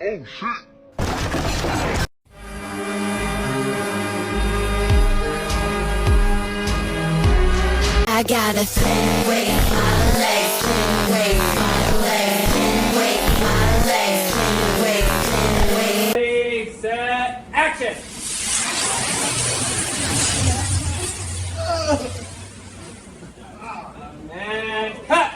Oh shit! I gotta swing with my legs, swing with my legs, swing with my legs, swing with. Ready, set, action! And cut!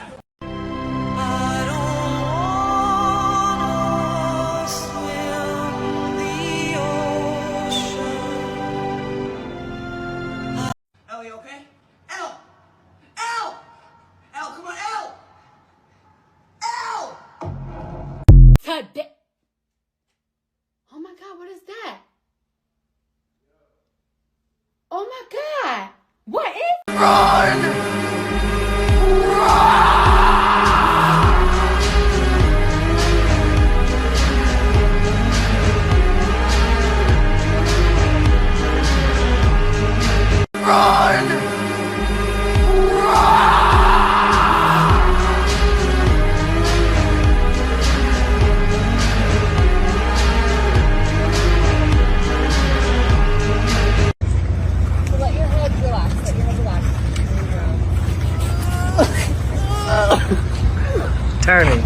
Ellie, okay? L! L! L, come on, L! L! Oh my god, what is that? Oh my god! What is? Let your head relax. Let your head relax. Turning. A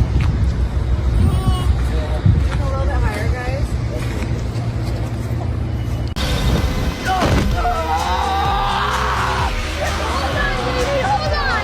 little bit higher, guys. Hold on, baby. Hold on.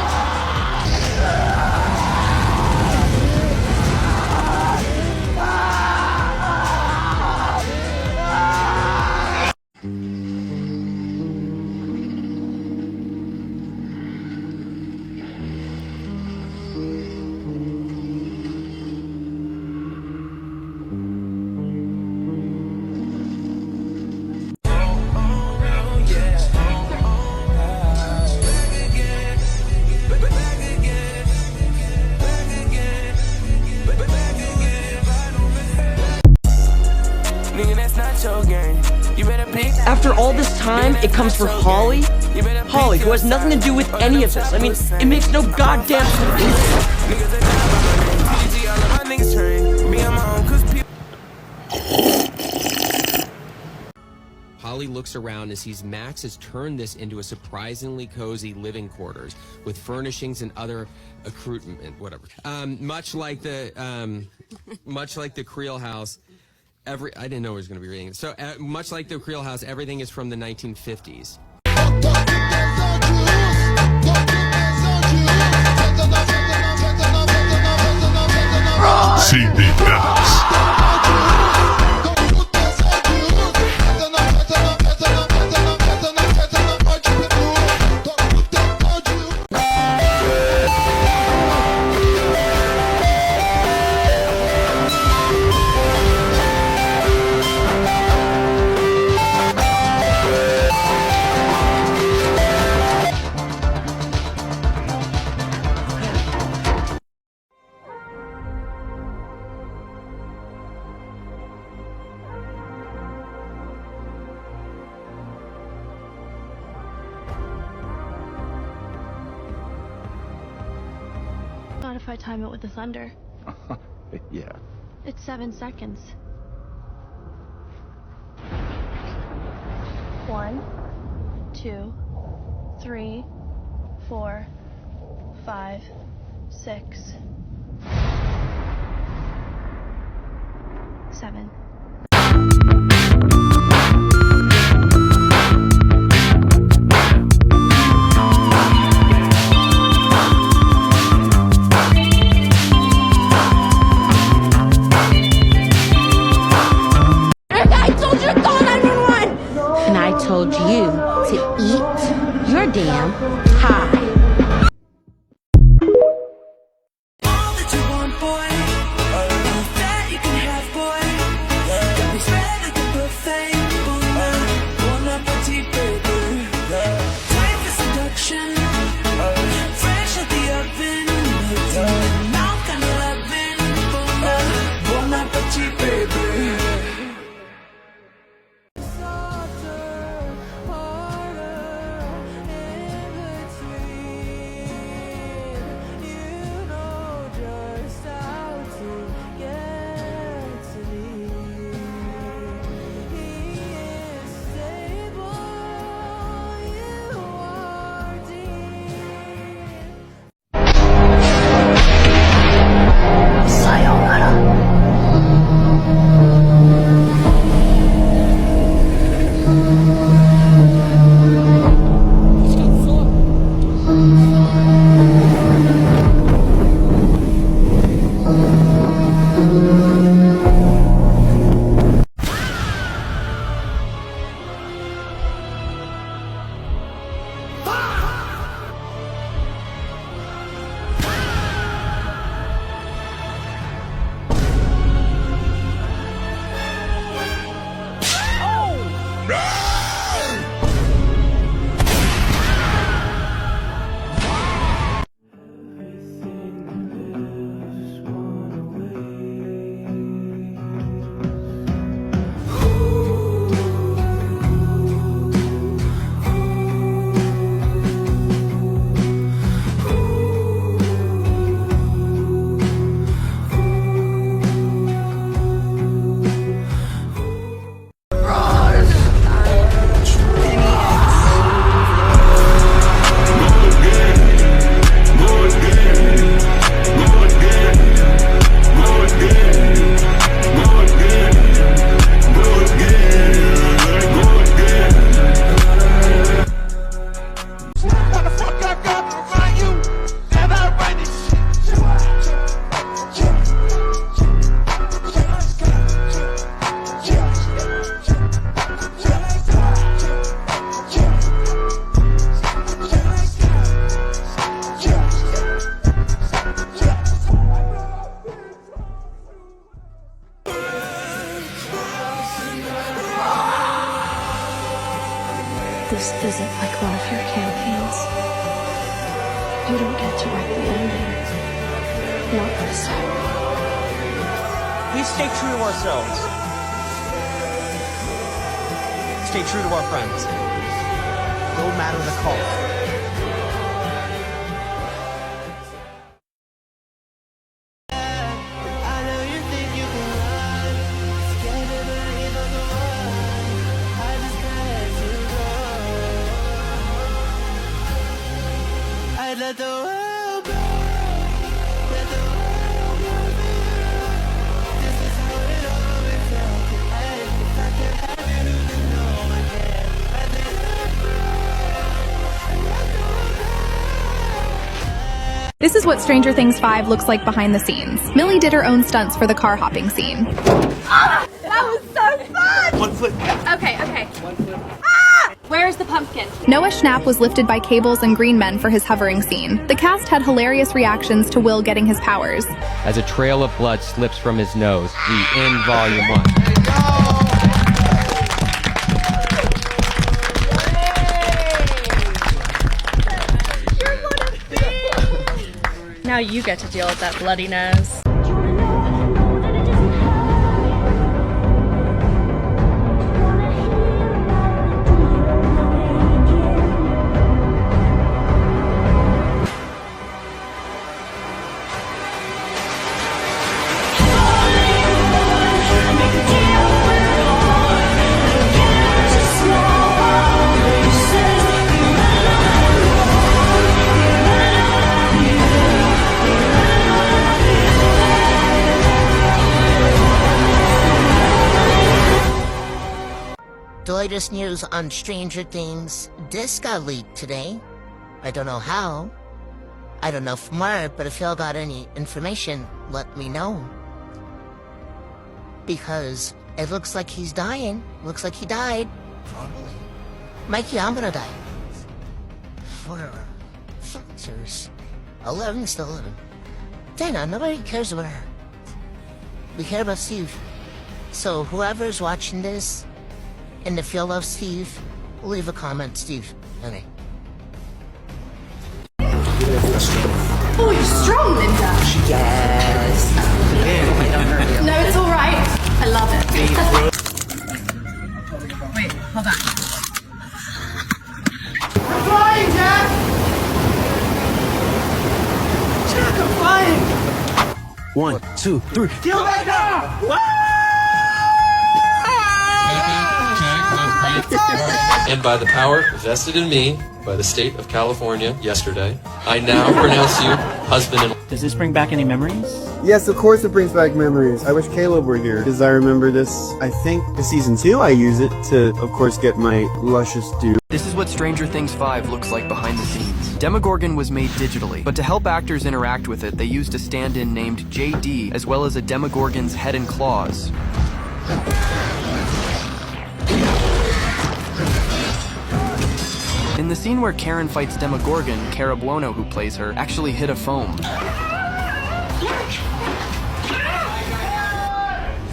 After all this time, it comes for Holly? Holly, who has nothing to do with any of this. I mean, it makes no goddamn Holly looks around and sees Max has turned this into a surprisingly cozy living quarters with furnishings and other accoutrement, whatever. Much like the Creel house. I didn't know I was going to be reading it. So, much like the Creel house, everything is from the 1950s. CD Max. Not if I time it with the thunder. Yeah. It's 7 seconds. 1, 2, 3, 4, 5, 6, 7. And I told you to eat your damn pie. All that you want, boy. All that you can have, boy. Got me spread like a buffet. Bon appetit, baby. Time for seduction. Fresh out the oven. Mouth kind of loving. Bon appetit, baby. This isn't like one of your campaigns. You don't get to write the ending. Not this time. We stay true to ourselves. Stay true to our friends. No matter the cost. Let the world go. Let the world go for you. This is how it always felt. And if I can have you, then no one can. I let it go. This is what Stranger Things 5 looks like behind the scenes. Millie did her own stunts for the car hopping scene. That was so fun! 1 foot. Okay. 1 foot. Where's the pumpkin? Noah Schnapp was lifted by cables and green men for his hovering scene. The cast had hilarious reactions to Will getting his powers. As a trail of blood slips from his nose, we end Volume 1. Now you get to deal with that bloody nose. The latest news on Stranger Things. This got leaked today. I don't know how. I don't know for more, but if y'all got any information, let me know. Because it looks like he's dying. Looks like he died. Probably. Mikey, I'm gonna die. 4 filters. 11 still living. Dang on, nobody cares about her. We care about Steve. So whoever's watching this, and if you love Steve, leave a comment, Steve. Okay. Oh, you're strong, Linda. Yes. No, it's all right. I love it. Wait, hold on. I'm flying, Jack! Jack, I'm flying! 1, 2, 3. Deal back up! And by the power vested in me by the state of California yesterday, I now pronounce you husband and... Does this bring back any memories? Yes, of course it brings back memories. I wish Caleb were here, because I remember this, I think, in Season 2 I use it to, of course, get my luscious dew. This is what Stranger Things 5 looks like behind the scenes. Demogorgon was made digitally, but to help actors interact with it, they used a stand-in named JD, as well as a Demogorgon's head and claws. In the scene where Karen fights Demogorgon, Cara Buono, who plays her, actually hit a foam.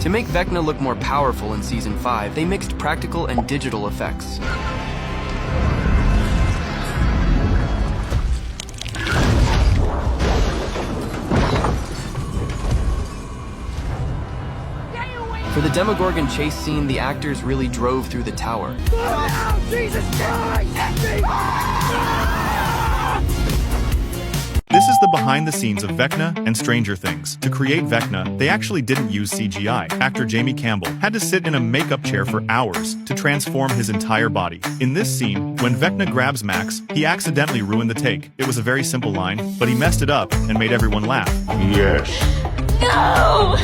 To make Vecna look more powerful in Season 5, they mixed practical and digital effects. For the Demogorgon chase scene, the actors really drove through the tower. Oh, Jesus Christ! This is the behind the scenes of Vecna and Stranger Things. To create Vecna, they actually didn't use CGI. Actor Jamie Campbell had to sit in a makeup chair for hours to transform his entire body. In this scene, when Vecna grabs Max, he accidentally ruined the take. It was a very simple line, but he messed it up and made everyone laugh. Yes. No!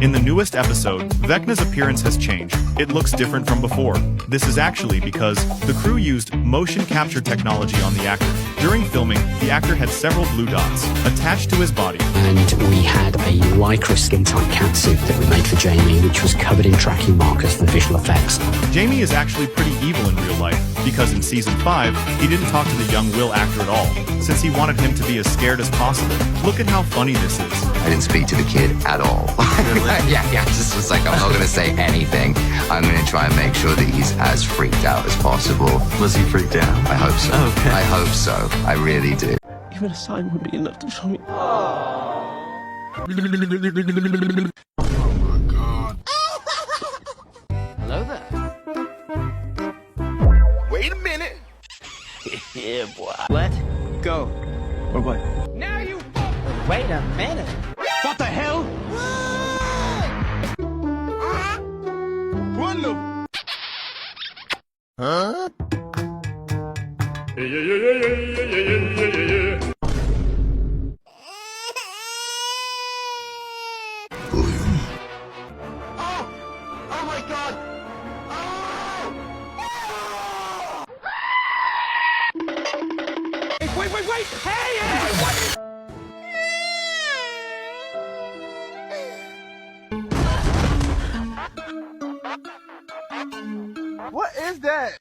In the newest episode, Vecna's appearance has changed. It looks different from before. This is actually because the crew used motion capture technology on the actor. During filming, the actor had several blue dots attached to his body. And we had a lycra skin-tight catsuit that we made for Jamie, which was covered in tracking markers for visual effects. Jamie is actually pretty evil in real life, because in Season 5, he didn't talk to the young Will actor at all, since he wanted him to be as scared as possible. Look at how funny this is. I didn't speak to the kid at all. Yeah, just was like, I'm not going to say anything. I'm going to try and make sure that he's as freaked out as possible. Was he freaked out? I hope so. Okay. I hope so. I really do. Even a sign would be enough to show me. Hello there. Wait a minute. Yeah, boy. Let go. Or what? Now you. Wait a minute. What the hell? What the? Huh? Oh my god! Wait! Hey! What? What is that?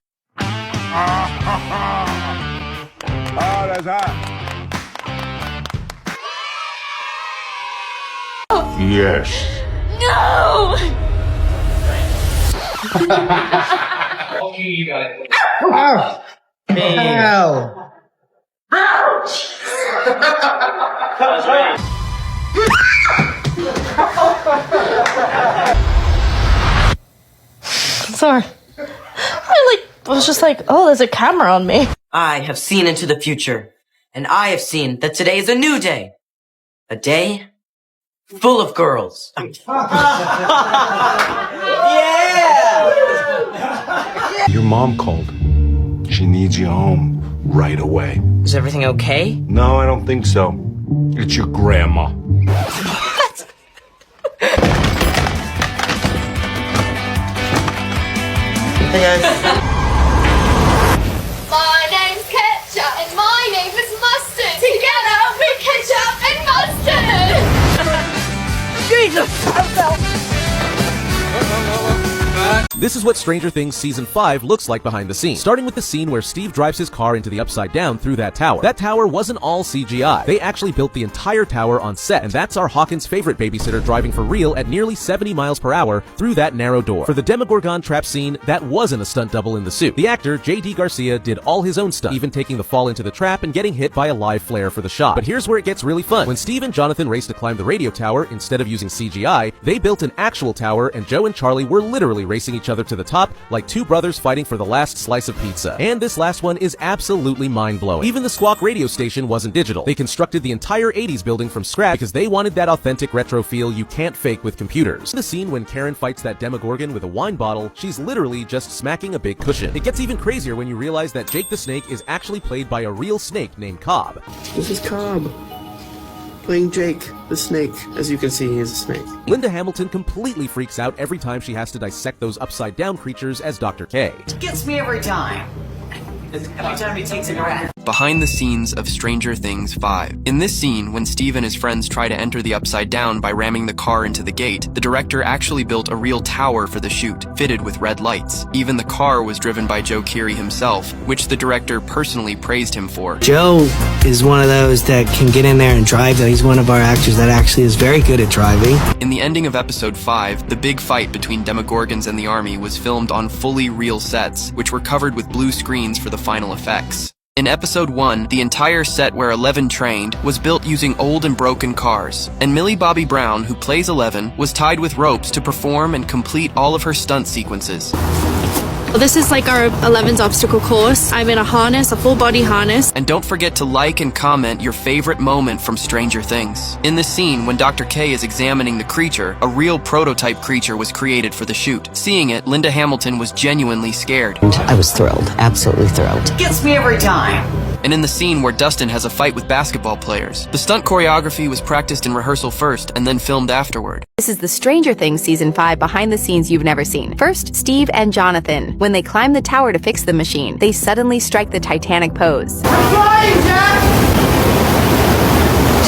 Oh, that's hot. Yes. No! Okay, you got it. Sorry. I was just like, oh, there's a camera on me. I have seen into the future, and I have seen that today is a new day. A day full of girls. Yeah! Your mom called. She needs you home right away. Is everything okay? No, I don't think so. It's your grandma. My name's Ketchup and my name is Mustard. Together we ketchup and mustard. Jesus! This is what Stranger Things Season 5 looks like behind the scenes. Starting with the scene where Steve drives his car into the Upside Down through that tower. That tower wasn't all CGI. They actually built the entire tower on set, and that's our Hawkins' favorite babysitter driving for real at nearly 70 miles per hour through that narrow door. For the Demogorgon trap scene, that wasn't a stunt double in the suit. The actor, J.D. Garcia, did all his own stuff, even taking the fall into the trap and getting hit by a live flare for the shot. But here's where it gets really fun. When Steve and Jonathan raced to climb the radio tower, instead of using CGI, they built an actual tower, and Joe and Charlie were literally racing each other to the top like two brothers fighting for the last slice of pizza. And this last one is absolutely mind-blowing. Even the Squawk radio station wasn't digital. They constructed the entire 80s building from scratch because they wanted that authentic retro feel you can't fake with computers. The scene when Karen fights that Demogorgon with a wine bottle, she's literally just smacking a big cushion. It gets even crazier when you realize that Jake the Snake is actually played by a real snake named Cobb. This is Cobb, playing Jake the Snake. As you can see, he is a snake. Linda Hamilton completely freaks out every time she has to dissect those upside-down creatures as Dr. K. Gets me every time. Every time he takes a breath. Behind the scenes of Stranger Things 5. In this scene, when Steve and his friends try to enter the Upside Down by ramming the car into the gate, the director actually built a real tower for the shoot, fitted with red lights. Even the car was driven by Joe Keery himself, which the director personally praised him for. Joe is one of those that can get in there and drive. He's one of our actors that actually is very good at driving. In the ending of episode 5, the big fight between Demogorgons and the army was filmed on fully real sets, which were covered with blue screens for the final effects. In episode 1, the entire set where Eleven trained was built using old and broken cars, and Millie Bobby Brown, who plays Eleven, was tied with ropes to perform and complete all of her stunt sequences. Well, this is like our 11's obstacle course. I'm in a harness, a full body harness. And don't forget to like and comment your favorite moment from Stranger Things. In this scene, when Dr. K is examining the creature, a real prototype creature was created for the shoot. Seeing it, Linda Hamilton was genuinely scared. I was thrilled, absolutely thrilled. Gets me every time. And in the scene where Dustin has a fight with basketball players, the stunt choreography was practiced in rehearsal first and then filmed afterward. This is the Stranger Things Season 5 behind the scenes you've never seen. First, Steve and Jonathan. When they climb the tower to fix the machine, they suddenly strike the Titanic pose. I'm flying, Jack!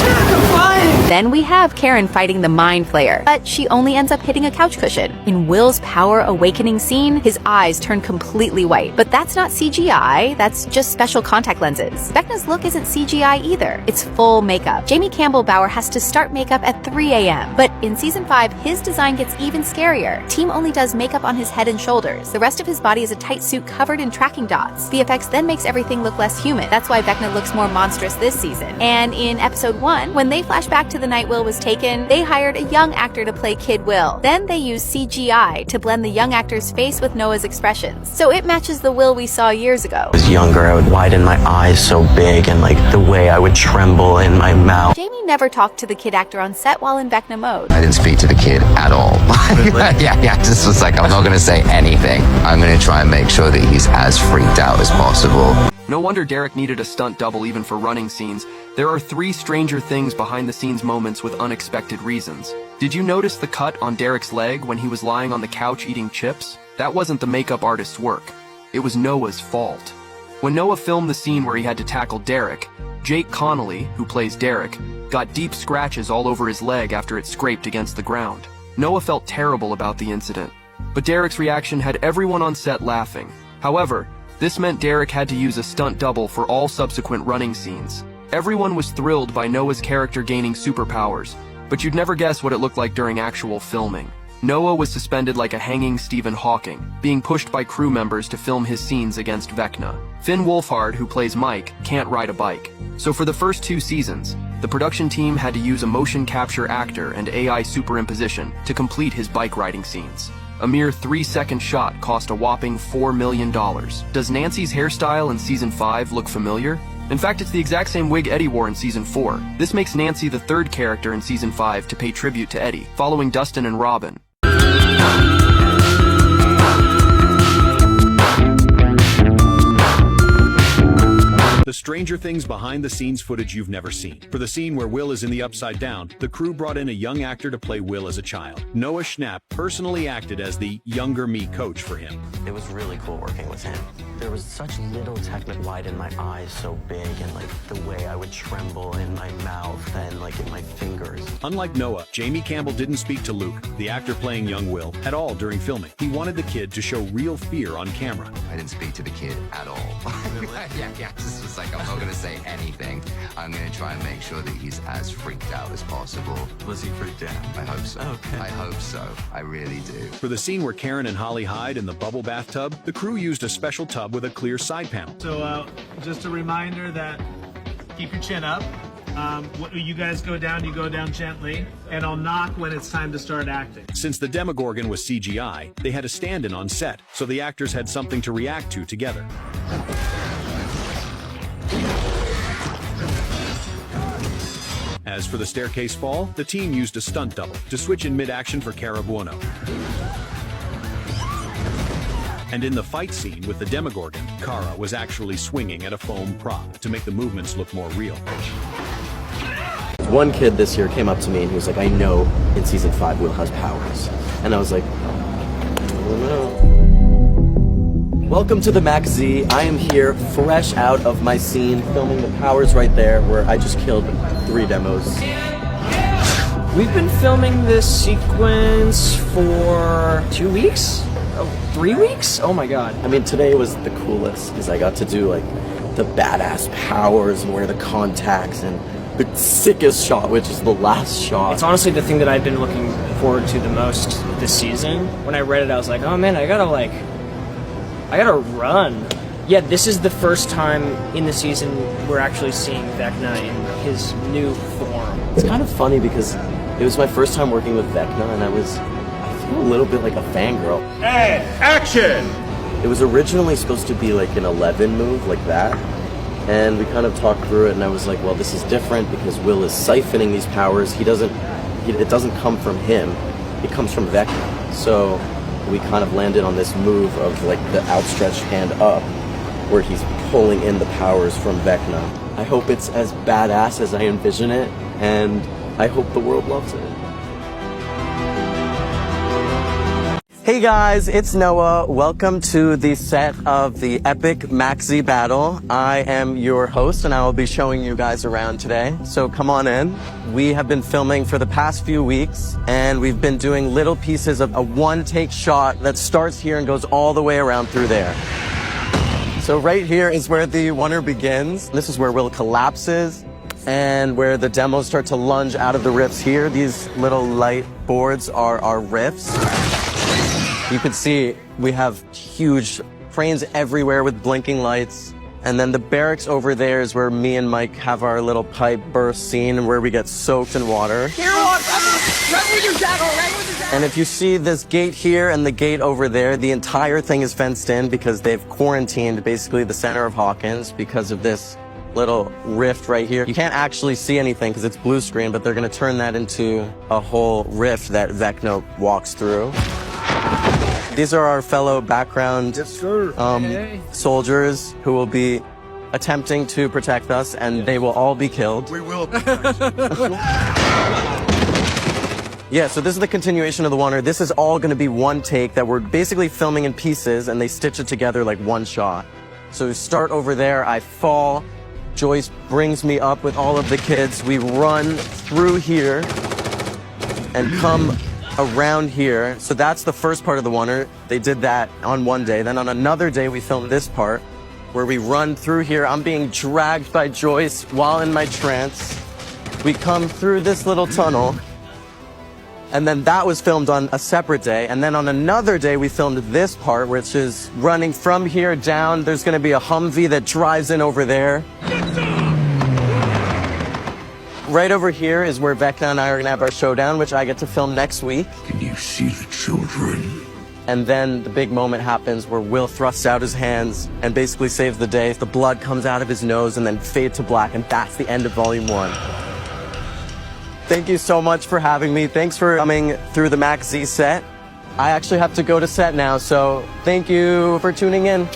Jack, I'm flying! Then we have Karen fighting the Mind Flayer, but she only ends up hitting a couch cushion. In Will's power awakening scene, his eyes turn completely white, but that's not CGI, that's just special contact lenses. Vecna's look isn't CGI either, it's full makeup. Jamie Campbell Bower has to start makeup at 3 a.m., but in season 5, his design gets even scarier. Team only does makeup on his head and shoulders. The rest of his body is a tight suit covered in tracking dots. VFX then makes everything look less human. That's why Vecna looks more monstrous this season. And in episode 1, when they flash back to the night Will was taken, they hired a young actor to play Kid Will. Then they used CGI to blend the young actor's face with Noah's expressions, so it matches the Will we saw years ago. I was younger, I would widen my eyes so big and like the way I would tremble in my mouth. Jamie never talked to the kid actor on set while in Vecna mode. I didn't speak to the kid at all. yeah, just was like, I'm not gonna say anything. I'm gonna try and make sure that he's as freaked out as possible. No wonder Derek needed a stunt double even for running scenes. There are 3 Stranger Things behind-the-scenes moments with unexpected reasons. Did you notice the cut on Derek's leg when he was lying on the couch eating chips? That wasn't the makeup artist's work. It was Noah's fault. When Noah filmed the scene where he had to tackle Derek, Jake Connolly, who plays Derek, got deep scratches all over his leg after it scraped against the ground. Noah felt terrible about the incident, but Derek's reaction had everyone on set laughing. However, this meant Derek had to use a stunt double for all subsequent running scenes. Everyone was thrilled by Noah's character gaining superpowers, but you'd never guess what it looked like during actual filming. Noah was suspended like a hanging Stephen Hawking, being pushed by crew members to film his scenes against Vecna. Finn Wolfhard, who plays Mike, can't ride a bike. So for the first 2 seasons, the production team had to use a motion capture actor and AI superimposition to complete his bike riding scenes. A mere 3-second shot cost a whopping $4 million. Does Nancy's hairstyle in season 5 look familiar? In fact, it's the exact same wig Eddie wore in season 4. This makes Nancy the 3rd character in season 5 to pay tribute to Eddie, following Dustin and Robin. The Stranger Things behind-the-scenes footage you've never seen. For the scene where Will is in the Upside Down, the crew brought in a young actor to play Will as a child. Noah Schnapp personally acted as the younger me coach for him. It was really cool working with him. There was such little technique, widen my eyes so big and like the way I would tremble in my mouth and like in my fingers. Unlike Noah, Jamie Campbell didn't speak to Luke, the actor playing young Will, at all during filming. He wanted the kid to show real fear on camera. I didn't speak to the kid at all. yeah, just was like, I'm not gonna say anything. I'm gonna try and make sure that he's as freaked out as possible. Was he freaked out? I hope so. Okay. I hope so. I really do. For the scene where Karen and Holly hide in the bubble bathtub, the crew used a special tub with a clear side panel. So just a reminder that keep your chin up. You guys go down, you go down gently, and I'll knock when it's time to start acting. Since the Demogorgon was CGI, they had a stand-in on set, so the actors had something to react to together. As for the staircase fall, the team used a stunt double to switch in mid-action for Cara Buono. And in the fight scene with the Demogorgon, Cara was actually swinging at a foam prop to make the movements look more real. One kid this year came up to me and he was like, I know in season 5 Will has powers. And I was like, I don't know. Welcome to the Max Z. I am here fresh out of my scene, filming the powers right there where I just killed 3 demos. We've been filming this sequence for 2 weeks? Oh, 3 weeks? Oh my god. I mean, today was the coolest because I got to do like the badass powers and wear the contacts and the sickest shot, which is the last shot. It's honestly the thing that I've been looking forward to the most this season. When I read it, I was like, oh man, I gotta run. Yeah, this is the first time in the season we're actually seeing Vecna in his new form. It's kind of funny because it was my first time working with Vecna and I feel a little bit like a fangirl. Hey, action! It was originally supposed to be like an 11 move like that. And we kind of talked through it and I was like, well, this is different because Will is siphoning these powers. It doesn't come from him. It comes from Vecna. So we kind of landed on this move of like the outstretched hand up where he's pulling in the powers from Vecna. I hope it's as badass as I envision it and I hope the world loves it. Hey guys, it's Noah. Welcome to the set of the epic Maxi battle. I am your host and I will be showing you guys around today. So come on in. We have been filming for the past few weeks and we've been doing little pieces of a one-take shot that starts here and goes all the way around through there. So right here is where the wonder begins. This is where Will collapses and where the demos start to lunge out of the rifts here. These little light boards are our rifts. You can see we have huge cranes everywhere with blinking lights. And then the barracks over there is where me and Mike have our little pipe burst scene where we get soaked in water. And if you see this gate here and the gate over there, the entire thing is fenced in because they've quarantined basically the center of Hawkins because of this little rift right here. You can't actually see anything because it's blue screen, but they're going to turn that into a whole rift that Vecna walks through. These are our fellow background soldiers who will be attempting to protect us, and they will all be killed. We will. Yeah, so this is the continuation of the Wonder. This is all going to be one take that we're basically filming in pieces, and they stitch it together like one shot. So we start over there, I fall, Joyce brings me up with all of the kids, we run through here, and come around here. So that's the first part of the Wonder. They did that on one day. Then on another day, we filmed this part where we run through here. I'm being dragged by Joyce while in my trance. We come through this little tunnel. And then that was filmed on a separate day. And then on another day, we filmed this part, which is running from here down. There's going to be a Humvee that drives in over there. Right over here is where Vecna and I are going to have our showdown, which I get to film next week. Can you see the children? And then the big moment happens where Will thrusts out his hands and basically saves the day. The blood comes out of his nose and then fade to black, and that's the end of Volume 1. Thank you so much for having me. Thanks for coming through the Max Z set. I actually have to go to set now, so thank you for tuning in.